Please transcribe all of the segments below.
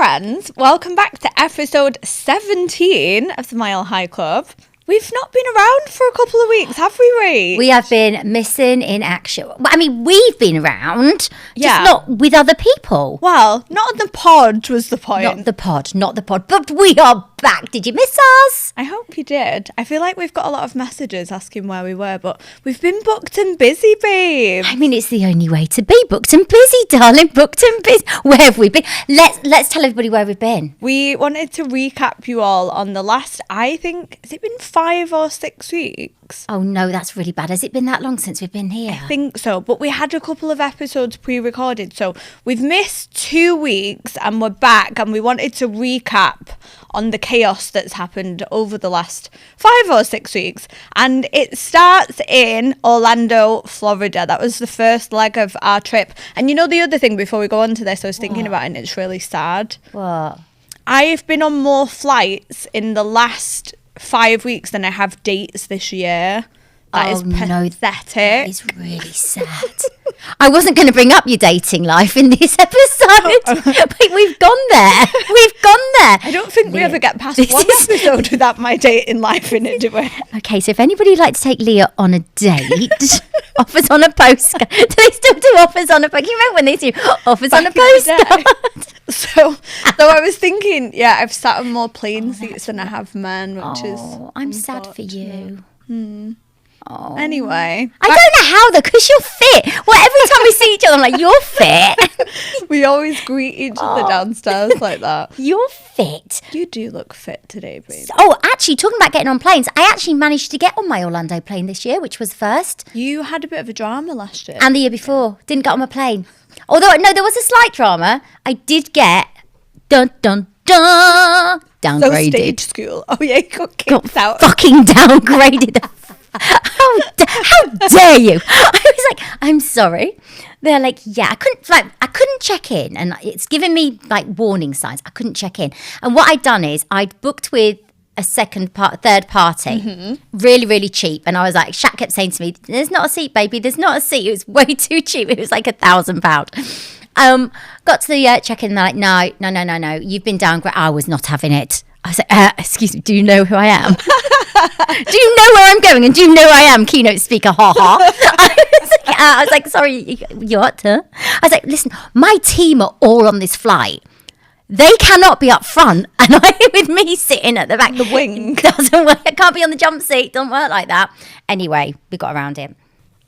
friends, welcome back to episode 17 of the Mile High Club. We've not been around for a couple of weeks, have we, Rach? We have been missing in action. I mean, we've been around, Yeah. just not with other people. Well, not on the pod was the point. Not the pod. But we are back. Did you miss us? I hope you did. I feel like we've got a lot of messages asking where we were, but we've been booked and busy, babe. I mean, it's the only way to be. Booked and busy, darling. Booked and busy. Where have we been? Let's tell everybody where we've been. We wanted to recap you all on the last, I think, has it been 5 or 6 weeks? Oh, no, that's really bad. Has it been that long since we've been here? I think so, but we had a couple of episodes pre-recorded, so we've missed 2 weeks and we're back, and we wanted to recap on the chaos that's happened over the last 5 or 6 weeks. And it starts in Orlando, Florida. That was the first leg of our trip. And you know, the other thing before we go on to this, I was thinking about it, and it's really sad. What? I've been on more flights in the last 5 weeks than I have dates this year. That is pathetic. That is really sad. I wasn't going to bring up your dating life in this episode, but we've gone there. I don't think we ever get past one episode without my dating life in it, do we? Okay, so if anybody would like to take Leah on a date, offers on a postcard. Do they still do offers on a postcard? You remember when they do offers on a postcard? So I was thinking, yeah, I've sat on more plane seats than I have men, which is I'm sad for you. Oh. Anyway, I don't know how though, because you're fit. Well, every time we see each other, I'm like, you're fit. we always greet each other downstairs like that. You're fit. You do look fit today, babe. Oh, actually, talking about getting on planes, I actually managed to get on my Orlando plane this year, which was first. You had a bit of a drama last year. And the year before, didn't get on my plane. Although, no, there was a slight drama. I did get, downgraded. So stage school. Oh yeah, you got kicked out. Fucking downgraded. How dare you? I was like, I'm sorry. They're like, yeah, I couldn't check in, and it's giving me like warning signs. I couldn't check in, and what I'd done is I'd booked with a third party, really, really cheap, and I was like, Shaq kept saying to me, "There's not a seat, baby. There's not a seat." It was way too cheap. It was like £1,000. Got to the check-in, and they're like, no. You've been downgraded. I was not having it. I was like, excuse me, do you know who I am? Do you know where I'm going? And do you know I am keynote speaker? Ha ha. I was like, sorry, you what? Huh? I was like, listen, my team are all on this flight. They cannot be up front, and with me sitting at the back. The wing. Doesn't work. I can't be on the jump seat. Doesn't work like that. Anyway, we got around it.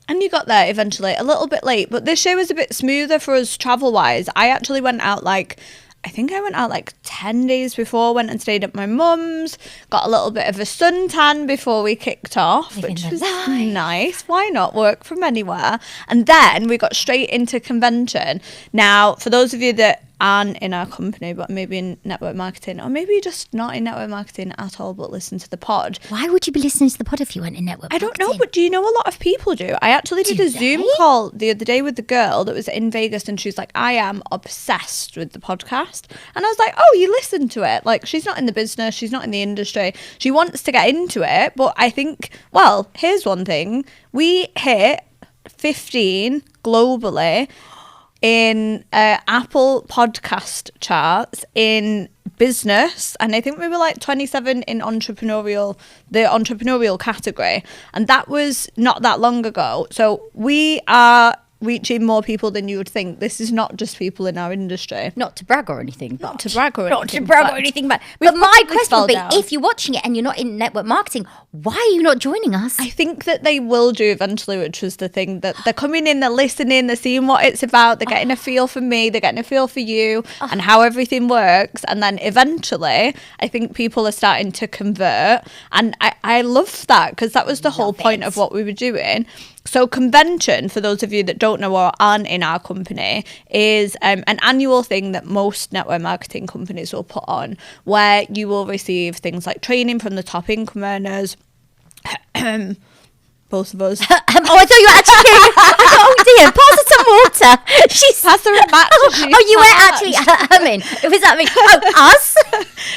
And you got there eventually, a little bit late, but this year was a bit smoother for us travel-wise. I actually went out like 10 days before, went and stayed at my mum's, got a little bit of a suntan before we kicked off, which was nice. Why not work from anywhere? And then we got straight into convention. Now, for those of you that aren't in our company but maybe in network marketing, or maybe just not in network marketing at all but listen to the pod. Why would you be listening to the pod if you weren't in network marketing? I don't know, but do you know a lot of people do? I actually did a Zoom call the other day with the girl that was in Vegas, and she's like, I am obsessed with the podcast. And I was like, oh, you listen to it? Like, she's not in the business, she's not in the industry, she wants to get into it, but I think, well, here's one thing, we hit 15 globally in Apple podcast charts in business, and I think we were like 27 in the entrepreneurial category, and that was not that long ago. So we are reaching more people than you would think. This is not just people in our industry. Not to brag or anything. But Not to brag or anything. But my question would be, if you're watching it and you're not in network marketing, why are you not joining us? I think that they will do eventually, which was the thing, that they're coming in, they're listening, they're seeing what it's about, they're getting a feel for me, they're getting a feel for you and how everything works. And then eventually, I think people are starting to convert. And I love that, because that was the whole point of what we were doing. So convention, for those of you that don't know or aren't in our company, is an annual thing that most network marketing companies will put on, where you will receive things like training from the top income earners, both of us. I thought you were actually oh dear, pass her some water. She's pass her a match. You were actually humming. Was that me? Oh, us?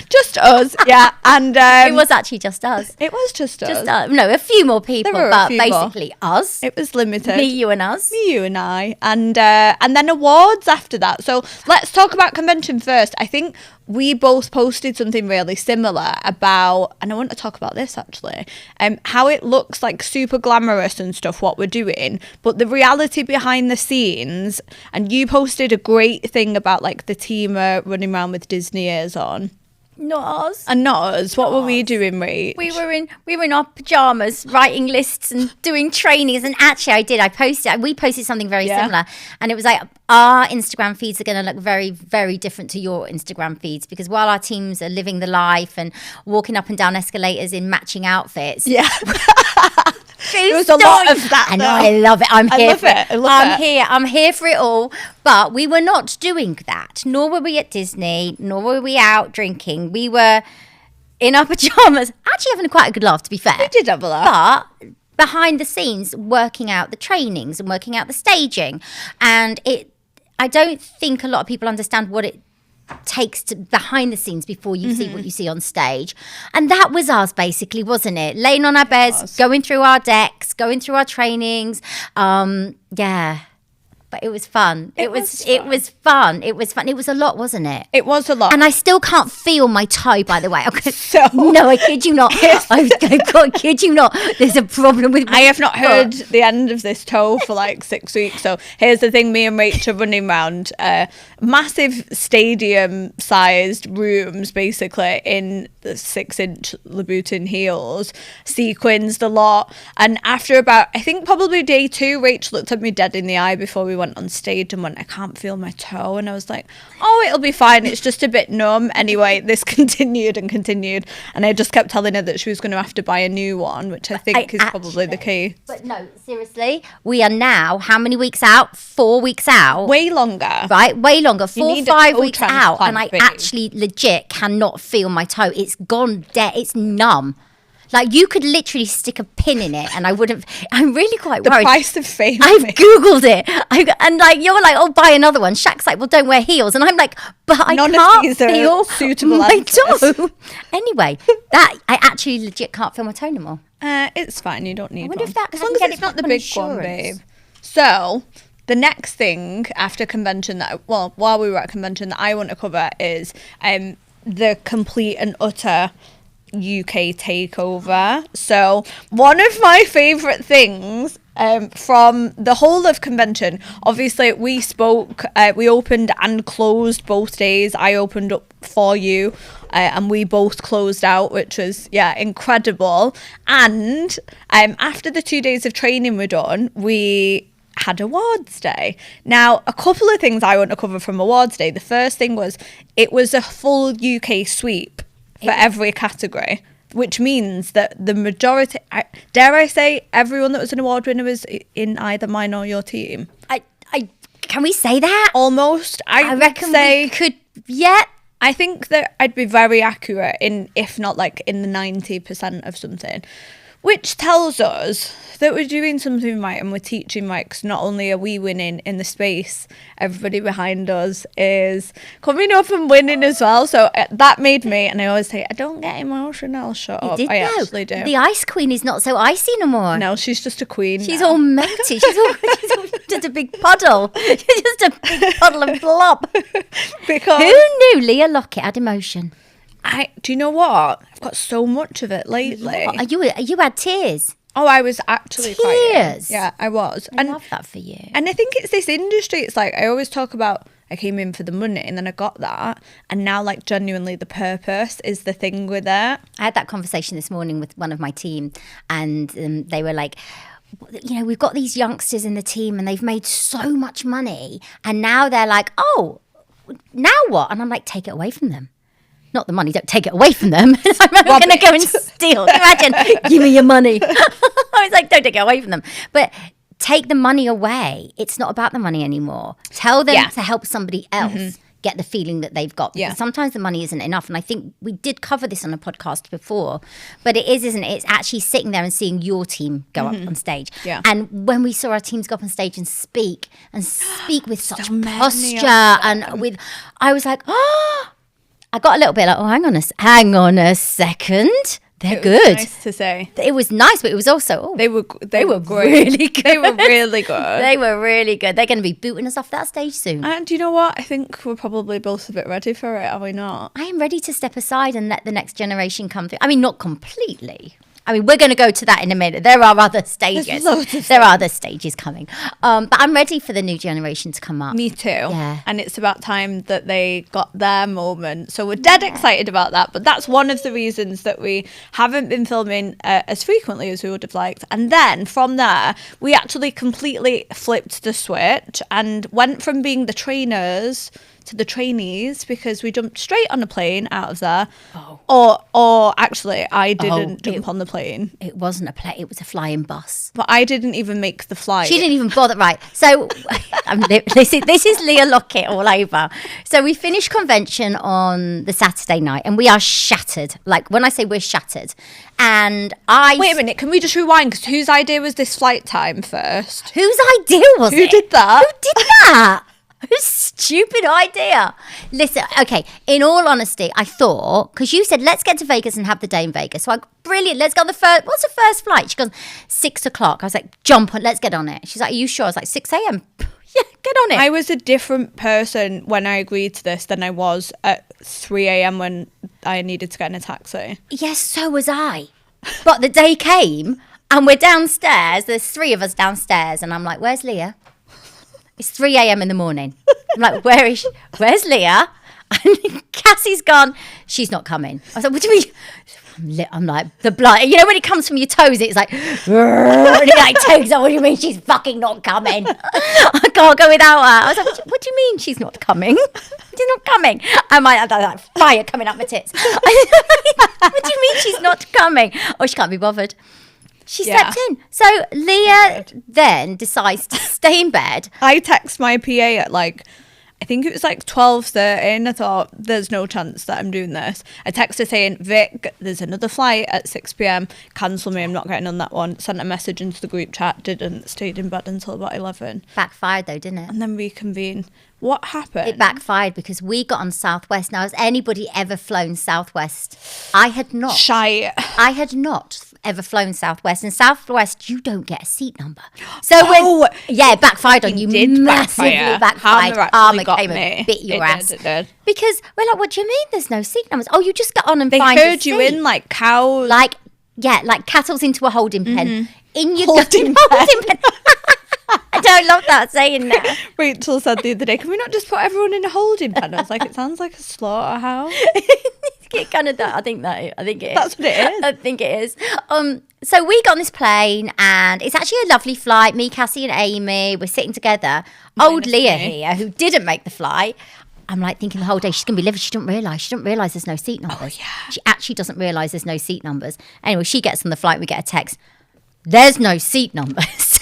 Just us, yeah. And It was actually just us. It was just us. No, a few more people, There were a but few basically us. It was limited. Me, you, and us. Me, you, and I, and then awards after that. So let's talk about convention first. I think we both posted something really similar about, and I want to talk about this actually, how it looks like super glamorous and stuff what we're doing, but the reality behind the scenes. And you posted a great thing about like the team running around with Disney ears on. Not us. And not us. What were we doing, Rach? We were in our pajamas writing lists and doing trainings. And actually we posted something very similar, and it was like our Instagram feeds are going to look very, very different to your Instagram feeds, because while our teams are living the life and walking up and down escalators in matching outfits, there was a lot of that. I know, I love it. I'm here for it. I'm here for it all. But we were not doing that. Nor were we at Disney. Nor were we out drinking. We were in our pajamas, actually having quite a good laugh, to be fair. We did have a laugh. But behind the scenes, working out the trainings and working out the staging, and I don't think a lot of people understand what it takes to behind the scenes before you see what you see on stage. And that was us, basically, wasn't it? Laying on our beds, going through our decks, going through our trainings. But it was fun. It was fun. It was a lot, wasn't it? It was a lot. And I still can't feel my toe, by the way. So no, I kid you not. I kid you not. There's a problem with my I have not heard the end of this toe for like 6 weeks. So here's the thing, me and Rachel running around massive stadium-sized rooms, basically, in the 6-inch Louboutin heels, sequins a lot. And after about, I think probably day 2, Rachel looked at me dead in the eye before we went on stage and went, I can't feel my toe. And I was like, oh, it'll be fine. It's just a bit numb. Anyway, this continued. And I just kept telling her that she was going to have to buy a new one, which I think is probably the key. But no, seriously, we are now, how many weeks out? 4 weeks out. Way longer. Right? Way longer. 4 5 weeks out. And I babe. actually legit cannot feel my toe. It's gone dead. It's numb. Like, you could literally stick a pin in it and I wouldn't. I'm really quite worried. The price of fame. I've Googled it. And like, you're like, oh, buy another one. Shaq's like, well, don't wear heels. And I'm like, but I can't feel suitable my toe. Anyway, I actually legit can't feel my toe no more. It's fine. You don't need wonder one. if that as long as it's not the big one, babe. insurance. So the next thing after convention while we were at convention that I want to cover is the complete and utter UK takeover. So one of my favourite things from the whole of convention, obviously we opened and closed both days. I opened up for you and we both closed out, which was incredible. And after the 2 days of training were done, we had awards day. Now, a couple of things I want to cover from awards day. The first thing was it was a full UK sweep for every category, which means that the majority, dare I say, everyone that was an award winner was in either mine or your team. Can we say that? Almost. I reckon we could. Yeah. I think that I'd be very accurate if not like in the 90% of something, which tells us that we're doing something right and we're teaching right, because not only are we winning in the space, everybody behind us is coming up and winning as well. So that made me, and I always say, I don't get emotional, shut up. I actually do. The ice queen is not so icy no more. No, she's just a queen. She's all melty. She's all just a big puddle. She's just a big puddle of blob. Because who knew Leah Lockett had emotion? Do you know what? I've got so much of it lately. You had tears. Oh, I was actually crying. Tears. Yeah, I was. I love that for you. And I think it's this industry. It's like I always talk about I came in for the money and then I got that. And now like genuinely the purpose is the thing with it. I had that conversation this morning with one of my team and they were like, we've got these youngsters in the team and they've made so much money. And now they're like, oh, now what? And I'm like, take it away from them. Not the money, don't take it away from them. I'm going to go and steal. Imagine, give me your money. I was like, don't take it away from them. But take the money away. It's not about the money anymore. Tell them to help somebody else get the feeling that they've got. Because sometimes the money isn't enough. And I think we did cover this on a podcast before. But it is, isn't it? It's actually sitting there and seeing your team go up on stage. Yeah. And when we saw our teams go up on stage and speak with such posture and with, I was like, oh, I got a little bit like, oh, hang on a second. They're It was good. nice to say. It was nice, but it was also, They were great. really good. They were really good. They were really good. They're going to be booting us off that stage soon. And do you know what? I think we're probably both a bit ready for it, are we not? I am ready to step aside and let the next generation come through. I mean, not completely. I mean, we're going to go to that in a minute. There are other stages. There are other stages coming. But I'm ready for the new generation to come up. Me too. Yeah. And it's about time that they got their moment. So we're dead excited about that. But that's one of the reasons that we haven't been filming as frequently as we would have liked. And then from there, we actually completely flipped the switch and went from being the trainers to the trainees, because we jumped straight on a plane out of there. Or actually, I didn't jump on the plane. It wasn't a plane. It was a flying bus. But I didn't even make the flight. She didn't even bother. Right. So this is Leah Lockett all over. So we finished convention on the Saturday night and we are shattered. Like when I say we're shattered. And Wait a minute, can we just rewind? Because whose idea was this flight time first? Whose idea was it? Who did that? Who did that? Whose stupid idea? Listen, okay, in all honesty, I thought, because you said, let's get to Vegas and have the day in Vegas. So brilliant, let's go on the first, what's the first flight? She goes, 6 o'clock. I was like, jump on, let's get on it. She's like, are you sure? I was like, 6 a.m. Yeah, get on it. I was a different person when I agreed to this than I was at 3 a.m. when I needed to get in a taxi. Yes, so was I. But the day came and we're downstairs. There's 3 of us downstairs. And I'm like, where's Leah? It's 3 a.m. in the morning. I'm like, where is she? Where's Leah? And Cassie's gone. She's not coming. I was like, what do you mean? I'm like, the blood. You know when it comes from your toes, it's like, and it like takes off. What do you mean she's fucking not coming? I can't go without her. I was like, what do you mean she's not coming? She's not coming. And my like, fire coming up my tits. What do you mean she's not coming? Oh, she can't be bothered. She slept in. So Leah then decides to stay in bed. I text my PA at I think it was 12:30, and I thought, there's no chance that I'm doing this. I texted her saying, Vic, there's another flight at 6 p.m. Cancel me, I'm not getting on that one. Sent a message into the group chat, didn't, stayed in bed until about 11. Backfired though, didn't it? And then reconvene. What happened? It backfired because we got on Southwest. Now, has anybody ever flown Southwest? I had not. Shite. I had not ever flown Southwest. And Southwest, you don't get a seat number. So it backfired on you. Did massively backfired. Karma came me. and bit your ass. It did. Because we're like, what do you mean there's no seat numbers? Oh, you just get on and They find a herd you seat. in like cows. Like cattle's into a holding pen. In your Holding pen. I don't love that saying that. Rachel said the other day, can we not just put everyone in a holding pen? I was like, it sounds like a slaughterhouse. It kind of does. I think it is. That's what it is. I think it is. So we got on this plane and it's actually a lovely flight. Me, Cassie and Amy, we're sitting together. Old Leah here, who didn't make the flight. I'm like thinking the whole day, she's going to be livid. She didn't realise there's no seat numbers. Oh, yeah. She actually doesn't realise there's no seat numbers. Anyway, she gets on the flight. We get a text. There's no seat numbers.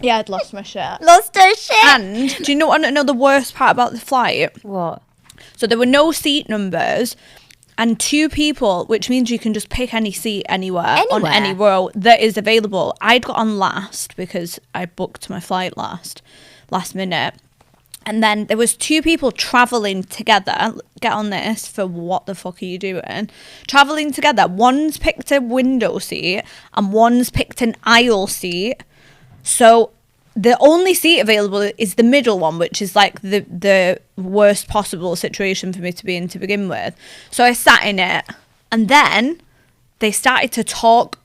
Yeah, I'd lost my shit. Lost her shit. And do you know what? No, the worst part about the flight? What? So there were no seat numbers and 2 people, which means you can just pick any seat anywhere on any row that is available. I'd got on last because I booked my flight last minute. And then there was 2 people travelling together. Get on this, for what the fuck are you doing? Travelling together. One's picked a window seat and one's picked an aisle seat. So the only seat available is the middle one, which is like the worst possible situation for me to be in to begin with. So I sat in it, and then they started to talk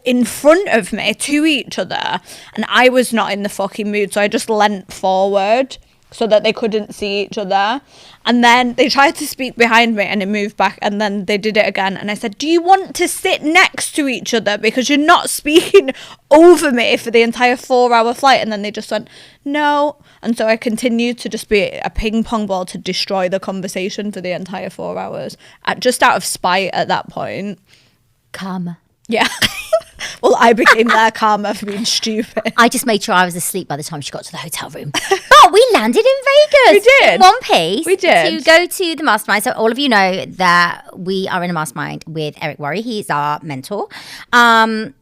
in front of me to each other, and I was not in the fucking mood, so I just leant forward so that they couldn't see each other. And then they tried to speak behind me and it moved back, and then they did it again. And I said, do you want to sit next to each other because you're not speaking over me for the entire 4-hour flight? And then they just went, no. And so I continued to just be a ping pong ball to destroy the conversation for the entire 4 hours, just out of spite at that point. Karma. Yeah. Well, I became their karma for being stupid. I just made sure I was asleep by the time she got to the hotel room. But we landed in Vegas. We did. In one piece. We did. To go to the mastermind. So all of you know that we are in a mastermind with Eric Worre. He's our mentor. And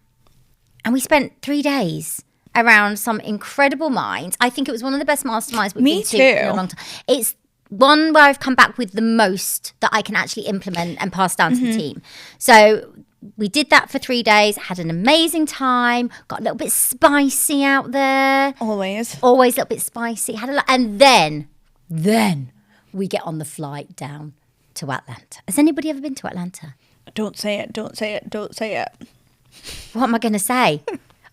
we spent 3 days around some incredible minds. I think it was one of the best masterminds we've been to in a long time. one where I've come back with the most that I can actually implement and pass down to the team. So we did that for 3 days, had an amazing time, got a little bit spicy out there. Always a little bit spicy. And then we get on the flight down to Atlanta. Has anybody ever been to Atlanta? Don't say it. What am I going to say?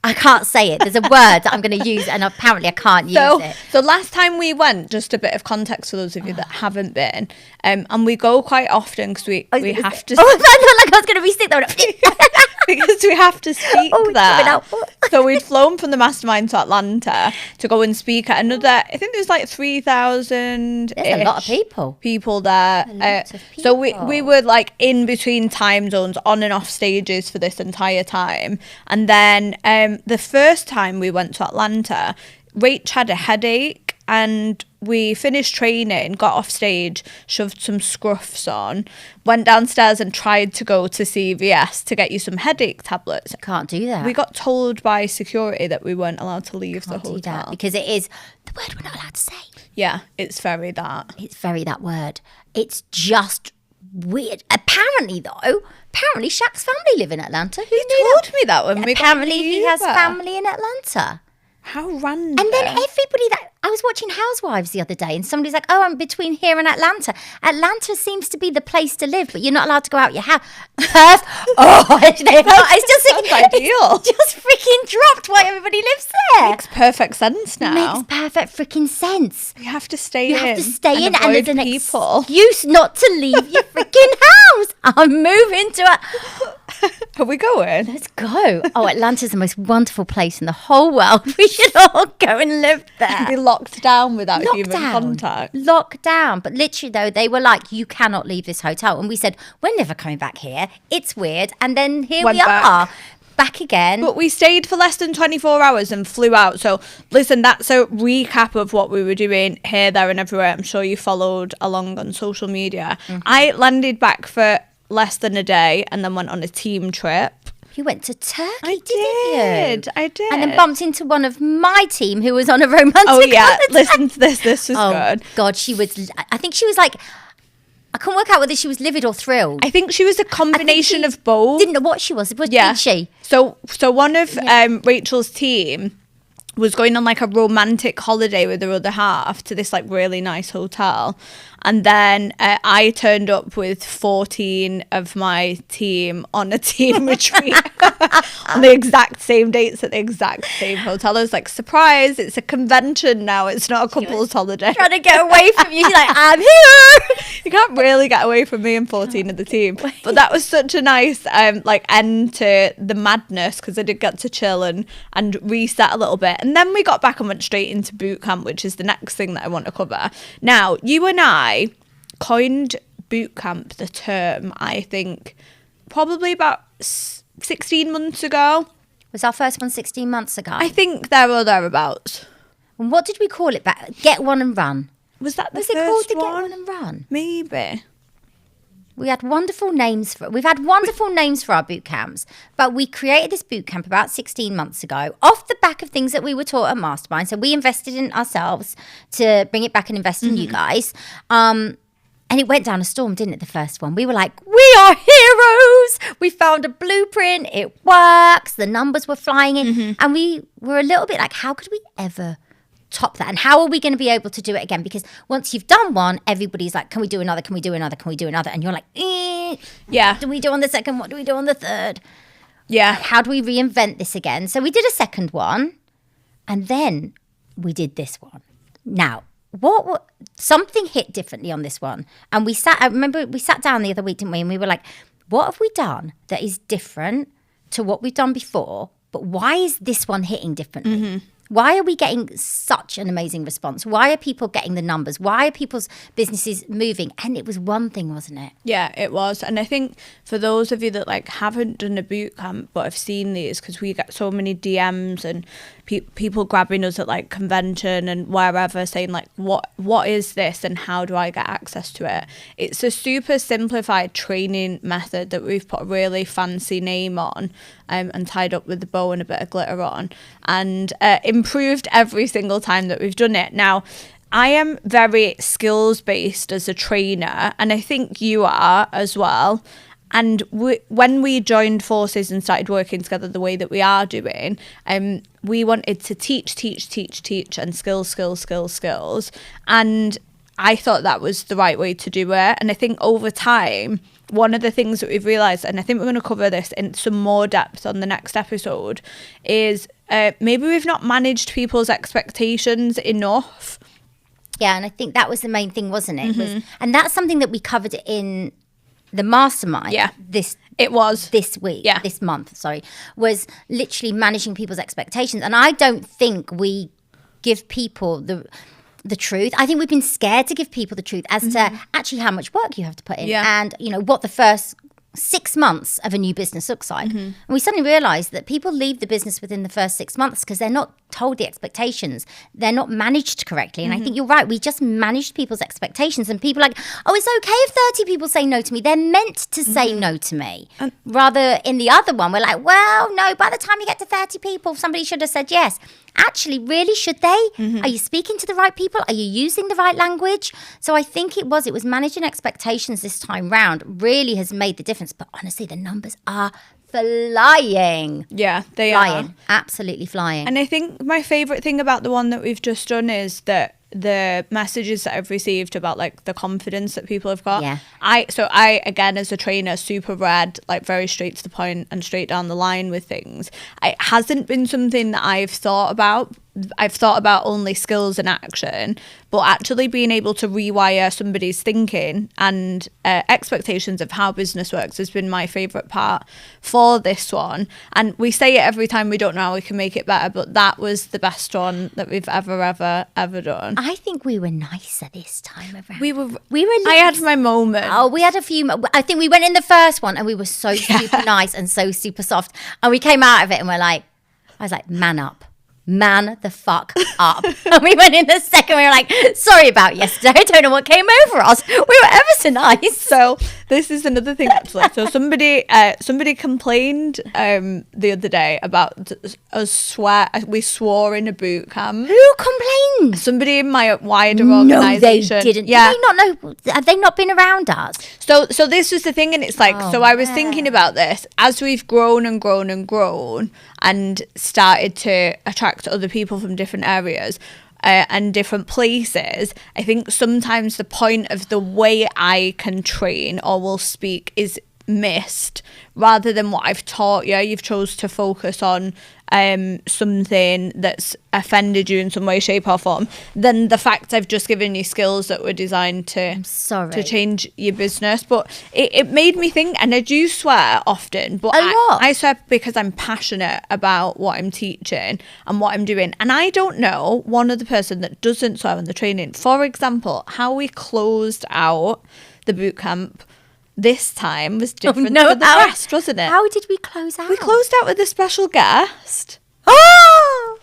I can't say it. There's a word that I'm going to use, and apparently I can't use it. So last time we went, just a bit of context for those of you that haven't been, and we go quite often because we have to. Oh, I felt like I was going to be sick there. Because we have to speak there. So we'd flown from the Mastermind to Atlanta to go and speak at another, I think there's like 3,000. There's a lot of people there. A lot of So we were like in between time zones, on and off stages for this entire time. And then the first time we went to Atlanta, Rach had a headache. And we finished training, got off stage, shoved some scruffs on, went downstairs and tried to go to CVS to get you some headache tablets. Can't do that. We got told by security that we weren't allowed to leave the Can't do hotel. that because it is the word we're not allowed to say. Yeah, it's very that. It's very that word. It's just weird. Apparently Shaq's family live in Atlanta. Who knew Told me that when we got Apparently he has Uber. family in Atlanta. How random. And then everybody that I was watching Housewives the other day, and somebody's like, "Oh, I'm between here and Atlanta. Atlanta seems to be the place to live, but you're not allowed to go out your house." It's just ideal. It's just freaking dropped why everybody lives there. Makes perfect sense now. Makes perfect freaking sense. You have to stay You in. have to stay in, and avoid there's an people. excuse not to leave your freaking house. I'm moving to it. Are we going? Let's go. Oh, Atlanta's the most wonderful place in the whole world. We should all go and live there. Be locked down without human contact. Locked down. But literally, though, they were like, you cannot leave this hotel. And we said, we're never coming back here. It's weird. And then here we are. Back again. But we stayed for less than 24 hours and flew out. So listen, that's a recap of what we were doing here, there and everywhere. I'm sure you followed along on social media. I landed back for less than a day and then went on a team trip. You went to Turkey, I didn't you? I did. And then bumped into one of my team who was on a romantic holiday. Listen to this. This was good. God, I think she was like, I couldn't work out whether she was livid or thrilled. I think she was a combination of both. Didn't know what she was. Did she? So one of Rachel's team was going on like a romantic holiday with her other half to this like really nice hotel. And then I turned up with 14 of my team on a team retreat on the exact same dates at the exact same hotel. I was like, surprise, it's a convention now. It's not a couple's holiday. Trying to get away from you. She's like, I'm here. You can't really get away from me and 14 of the team. But that was such a nice like end to the madness because I did get to chill and reset a little bit. And then we got back and went straight into boot camp, which is the next thing that I want to cover. Now, you and I coined boot camp, the term, I think, probably about 16 months ago. Was our first one 16 months ago? I think there or thereabouts. And what did we call it back? Get one and run. Was that the Was first it called the one? Get One and Run? Maybe. We had wonderful names we've had wonderful names for our boot camps, but we created this boot camp about 16 months ago off the back of things that we were taught at Mastermind. So we invested in ourselves to bring it back and invest in you guys. And it went down a storm, didn't it, the first one? We were like, we are heroes. We found a blueprint. It works. The numbers were flying in. And we were a little bit like, how could we ever top that? And how are we going to be able to do it again? Because once you've done one, everybody's like, can we do another? Can we do another? Can we do another? And you're like, yeah. What do we do on the second? What do we do on the third? Yeah. How do we reinvent this again? So we did a second one. And then we did this one. Now, something hit differently on this one. And I remember we sat down the other week, didn't we? And we were like, what have we done that is different to what we've done before? But why is this one hitting differently? Why are we getting such an amazing response? Why are people getting the numbers? Why are people's businesses moving? And it was one thing, wasn't it? Yeah, it was. And I think for those of you that like haven't done a boot camp but have seen these, because we get so many DMs and people grabbing us at like convention and wherever saying like, what is this and how do I get access to it? It's a super simplified training method that we've put a really fancy name on and tied up with a bow and a bit of glitter on, and improved every single time that we've done it. Now, I am very skills based as a trainer, and I think you are as well. And when we joined forces and started working together the way that we are doing, we wanted to teach, and skills. And I thought that was the right way to do it. And I think over time, one of the things that we've realised, and I think we're going to cover this in some more depth on the next episode, is maybe we've not managed people's expectations enough. Yeah, and I think that was the main thing, wasn't it? And that's something that we covered in the mastermind. Yeah. This week. Yeah. This month, sorry, was literally managing people's expectations. And I don't think we give people the truth. I think we've been scared to give people the truth as to actually how much work you have to put in and, you know, what the first 6 months of a new business looks like. And we suddenly realized that people leave the business within the first 6 months because they're not told the expectations. They're not managed correctly. And I think you're right. We just managed people's expectations, and people are like, oh, it's okay if 30 people say no to me. They're meant to say no to me. Rather in the other one, we're like, well, no, by the time you get to 30 people, somebody should have said yes. Actually, really, should they? Are you speaking to the right people? Are you using the right language? So I think it was managing expectations this time round really has made the difference. But honestly, the numbers are flying. Yeah, they flying. are. Absolutely flying. And I think my favourite thing about the one that we've just done is that the messages that I've received about like the confidence that people have got. Yeah. I again, as a trainer, super read, like very straight to the point and straight down the line with things. It hasn't been something that I've thought about. I've thought about only skills and action, but actually being able to rewire somebody's thinking and expectations of how business works has been my favourite part for this one. And we say it every time, we don't know how we can make it better, but that was the best one that we've ever done. I think we were nicer this time around. We were. I had my moment. Oh, we had a few. I think we went in the first one and we were so super nice and so super soft. And we came out of it and we're like, I was like, man up. Man the fuck up. And we went in the second, we were like, sorry about yesterday. I don't know what came over us. We were ever so nice. So this is another thing actually. So somebody complained the other day about us we swore in a boot camp. Who complained? Somebody in my wider organisation. No, they didn't. Yeah. Do they not know? Have they not been around us? So this was the thing, and it's like, so I was thinking about this as we've grown and started to attract other people from different areas and different places. I think sometimes the point of the way I can train or will speak is missed rather than what I've taught you. You've chose to focus on something that's offended you in some way, shape or form, then the fact I've just given you skills that were designed to change your business. But it made me think, and I do swear often, but I swear because I'm passionate about what I'm teaching and what I'm doing. And I don't know one other person that doesn't swear in the training. For example, how we closed out the boot camp this time was different for the rest, wasn't it? How did we close out? We closed out with a special guest. Oh!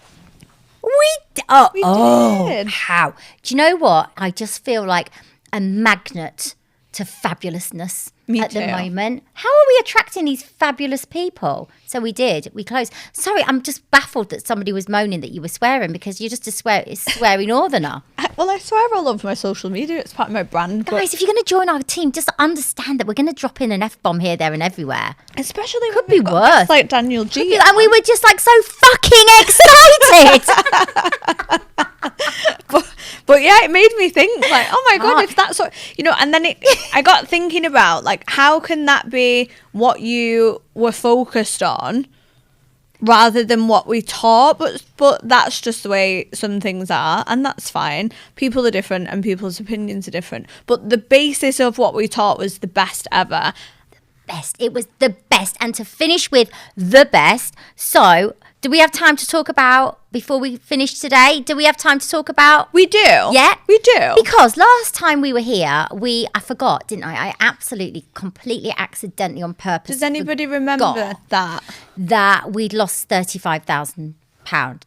We did. How? Do you know what? I just feel like a magnet to fabulousness at the moment. How are we attracting these fabulous people? So we did. We closed. Sorry, I'm just baffled that somebody was moaning that you were swearing because you're just a sweary northerner. Well, I swear all over my social media. It's part of my brand. Guys, if you're going to join our team, just understand that we're going to drop in an F-bomb here, there and everywhere. Especially could be worse. Like Daniel G. And we were just like so fucking excited. But yeah, it made me think like, oh my God, if that's what, you know, and then I got thinking about like, how can that be what you were focused on rather than what we taught? But that's just the way some things are, and that's fine. People are different and people's opinions are different. But the basis of what we taught was the best ever. It was the best. And to finish with the best, so do we have time to talk about, before we finish today, do we have time to talk about? We do. Yeah? We do. Because last time we were here, I forgot, didn't I? I absolutely, completely, accidentally, on purpose. Does anybody remember that we'd lost £35,000?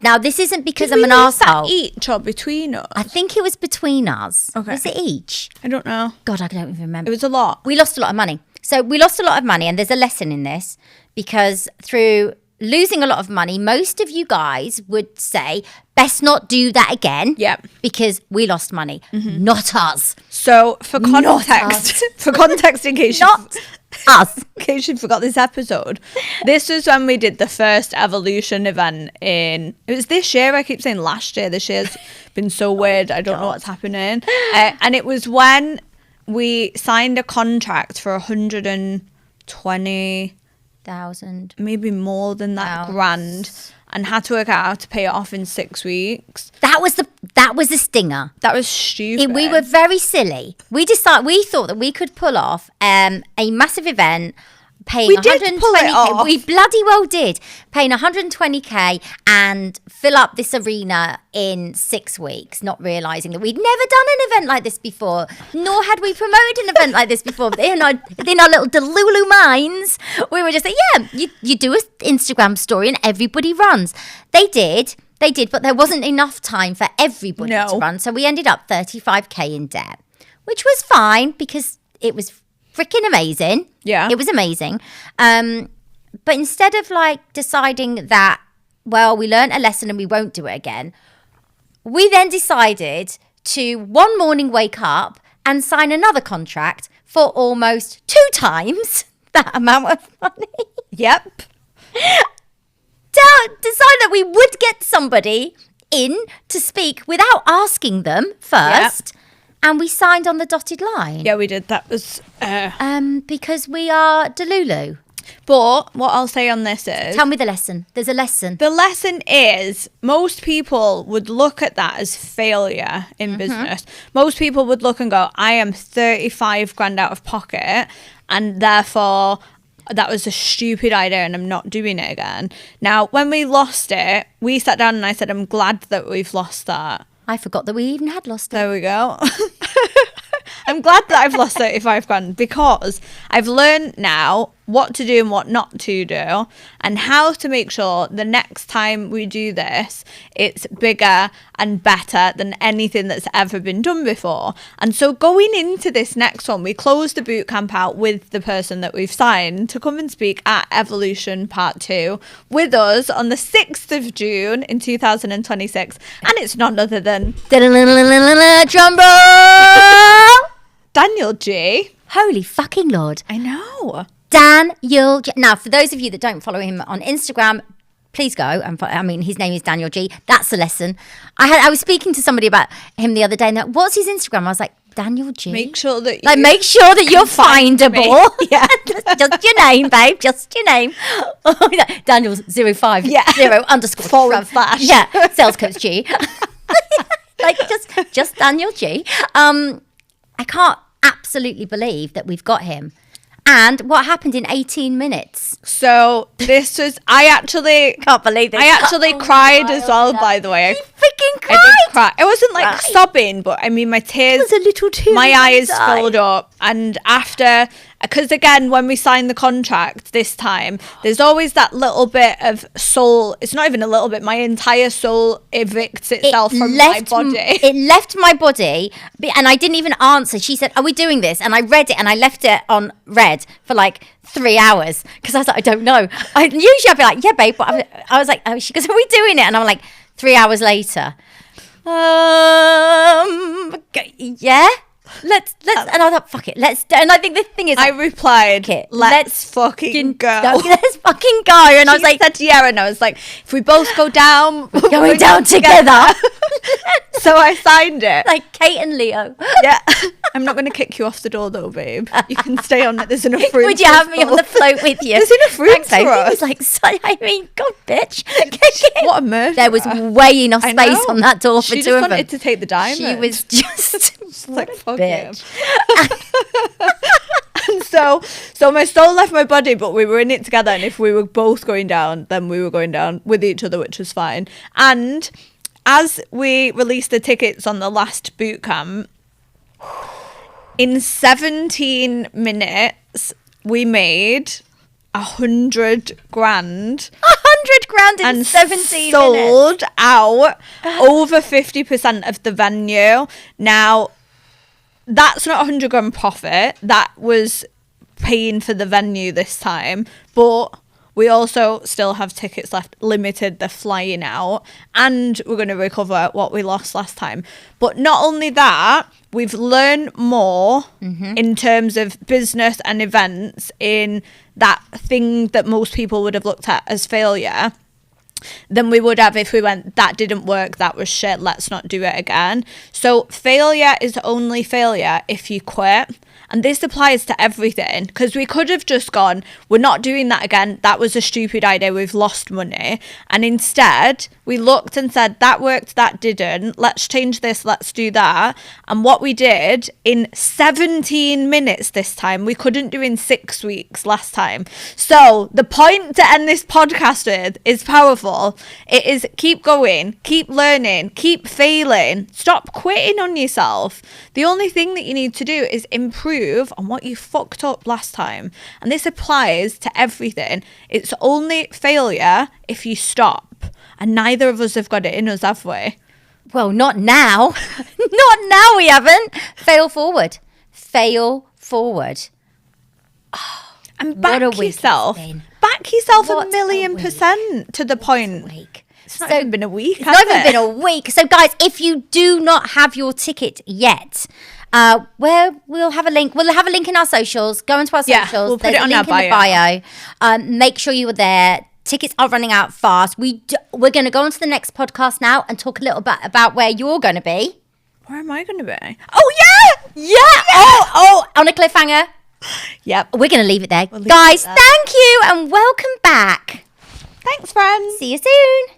Now, this isn't because I'm an arsehole. Each or between us? I think it was between us. Okay. Was it each? I don't know. God, I don't even remember. It was a lot. We lost a lot of money. So we lost a lot of money, and there's a lesson in this because through losing a lot of money. Most of you guys would say, best not do that again. Yep. Because we lost money. Not us. So for Not context, in case Not us. in case you forgot this episode, this was when we did the first Evolution event it was this year. I keep saying last year. This year's been so weird. I don't know what's happening. And it was when we signed a contract for 120,000, maybe more than that, grand, and had to work out how to pay it off in 6 weeks. That was the stinger. That was stupid. We were very silly. We thought that we could pull off a massive event, paying We did 120k. pull it off. We bloody well did, paying 120k and fill up this arena in 6 weeks, not realizing that we'd never done an event like this before, nor had we promoted an event like this before. In our little Delulu minds, we were just like, yeah, you do an Instagram story and everybody runs. They did, but there wasn't enough time for everybody to run. So we ended up 35k in debt, which was fine because it was freaking amazing. Yeah. It was amazing. But instead of like deciding that, well, we learned a lesson and we won't do it again, we then decided to one morning wake up and sign another contract for almost 2 times that amount of money. Yep. Decide that we would get somebody in to speak without asking them first. Yep. And we signed on the dotted line. Yeah, we did. That was because we are Delulu. But what I'll say on this is, tell me the lesson. There's a lesson. The lesson is most people would look at that as failure in business. Most people would look and go, I am 35 grand out of pocket, and therefore that was a stupid idea and I'm not doing it again. Now, when we lost it, we sat down and I said, I'm glad that we've lost that. I forgot that we even had lost it. There we go. I'm glad that I've lost 35 grand because I've learned now what to do and what not to do and how to make sure the next time we do this, it's bigger and better than anything that's ever been done before. And so going into this next one, we closed the boot camp out with the person that we've signed to come and speak at Evolution Part 2 with us on the 6th of June in 2026. And it's none other than drum roll! Daniel G. Holy fucking Lord. I know. Daniel G. Now, for those of you that don't follow him on Instagram, please go. I mean, his name is Daniel G. That's the lesson. I was speaking to somebody about him the other day and what's his Instagram? I was like, Daniel G. Make sure that make sure that you're findable. Yeah. just your name, babe. Just your name. Daniel 05. Yeah. 0_/ Yeah. Sales coach G. Like just Daniel G. I can't absolutely believe that we've got him. And what happened in 18 minutes? So this was, I actually can't believe this. I actually cried as well, by the way. You freaking cried. I did cry. I wasn't like sobbing, but I mean, my tears, There's a little tear my in my eyes eye. filled up. And after, because again, when we signed the contract this time, there's always that little bit of soul. It's not even a little bit. My entire soul evicts itself from my body. It left my body, and I didn't even answer. She said, "Are we doing this?" And I read it, and I left it on red for like 3 hours because I was like, I don't know. Usually I'd be like, yeah, babe. But I was like, oh, she goes, are we doing it? And I'm like, 3 hours later, yeah. Let's and I thought, fuck it, let's do. And I think the thing is, I replied, let's fucking go. Let's fucking go. And I was like, said to Yara, and I was like, if we both go down, we're going down together. So I signed it. Like Kate and Leo. Yeah. I'm not going to kick you off the door though, babe. You can stay on it. There's enough room. Would you have me on the float with you? There's enough room for us. It was like, I mean, God, bitch. What a murderer. There was way enough space on that door for she two of them. She just wanted to take the diamond. She was just like, fuck bitch. And so my soul left my body, but we were in it together. And if we were both going down, then we were going down with each other, which was fine. And as we released the tickets on the last boot camp, in 17 minutes, we made 100 grand. 100 grand in 17 sold minutes. out over 50% of the venue. Now, that's not 100 grand profit. That was paying for the venue this time. But We also still have tickets left, limited, they're flying out, and we're going to recover what we lost last time. But not only that, we've learned more in terms of business and events in that thing that most people would have looked at as failure than we would have if we went, that didn't work, that was shit, let's not do it again. So failure is only failure if you quit. And this applies to everything, because we could have just gone, we're not doing that again, that was a stupid idea, we've lost money. And instead, we looked and said, that worked, that didn't, let's change this, let's do that. And what we did in 17 minutes this time, we couldn't do in 6 weeks last time. So the point to end this podcast with is powerful. It is keep going, keep learning, keep failing, stop quitting on yourself. The only thing that you need to do is improve on what you fucked up last time. And this applies to everything. It's only failure if you stop. And neither of us have got it in us, have we? Well, not now. Not now, we haven't. Fail forward. Fail forward. And back yourself. Back yourself What a million % to the point. Week. It's not even been a week, It's not even been a week. So, guys, if you do not have your ticket yet, where we'll have a link. We'll have a link in our socials. Go into our socials. We'll put There's it on a link our in the bio. Make sure you are there. Tickets are running out fast. We're going to go on to the next podcast now and talk a little bit about where you're going to be. Where am I going to be? Oh, yeah. Yeah. Oh, on a cliffhanger. Yep. We're going to leave it there. We'll leave Guys, it there. thank you and welcome back. Thanks, friends. See you soon.